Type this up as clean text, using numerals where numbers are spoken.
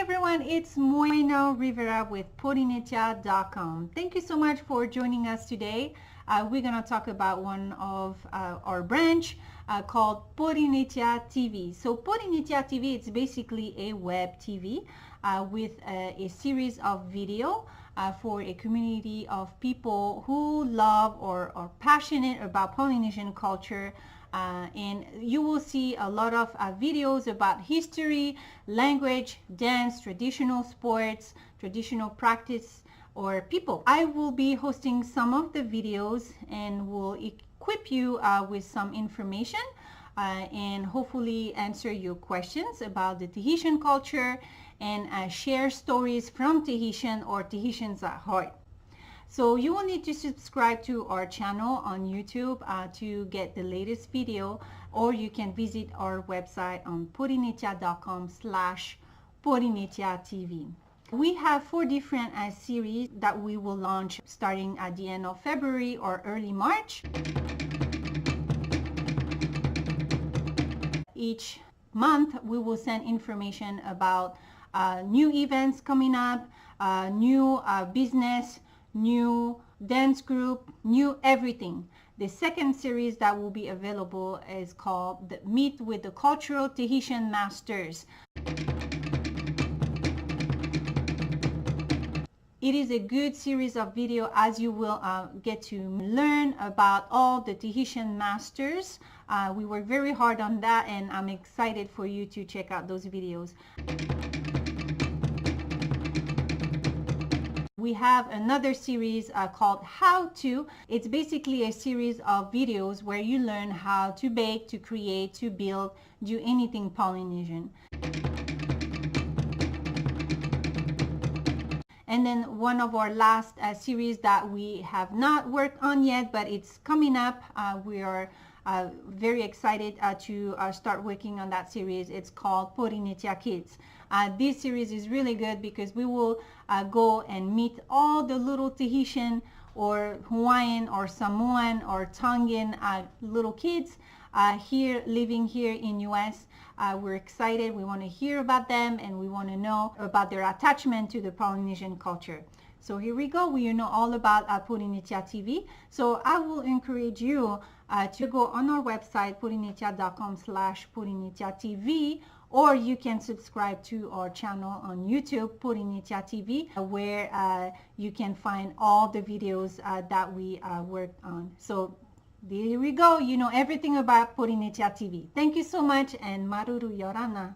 everyone, it's Moina Rivera with Porinetia.com. Thank you so much for joining us today. We're going to talk about one of our branch called Porinetia TV. So Porinetia TV, it's basically a web TV with a series of video for a community of people who love or are passionate about Polynesian culture. And you will see a lot of videos about history, language, dance, traditional sports, traditional practice, or people. I will be hosting some of the videos and will equip you with some information and hopefully answer your questions about the Tahitian culture and share stories from Tahitian or Tahitians at heart. So you will need to subscribe to our channel on YouTube to get the latest video, or you can visit our website on porinetia.com/Porinetia TV. We have 4 different series that we will launch starting at the end of February or early March. Each month we will send information about new events coming up, new business, new dance group, new everything. The second series that will be available is called the Meet with the Cultural Tahitian Masters. It is a good series of video as you will get to learn about all the Tahitian masters. We work very hard on that, and I'm excited for you to check out those videos. We have another series called How To. It's basically a series of videos where you learn how to bake, to create, to build, do anything Polynesian. And then one of our last series that we have not worked on yet, but it's coming up. We are very excited to start working on that series. It's called Porinetia Kids. This series is really good because we will go and meet all the little Tahitian or Hawaiian or Samoan or Tongan little kids here living here in US. We're excited. We want to hear about them and we want to know about their attachment to the Polynesian culture. So here we go. We know all about Porinetia TV. So I will encourage you to go on our website, porinetia.com/Porinetia TV, or you can subscribe to our channel on YouTube, Porinetia TV, where you can find all the videos that we worked on. So there we go. You know everything about Porinetia TV. Thank you so much, and maruru yorana.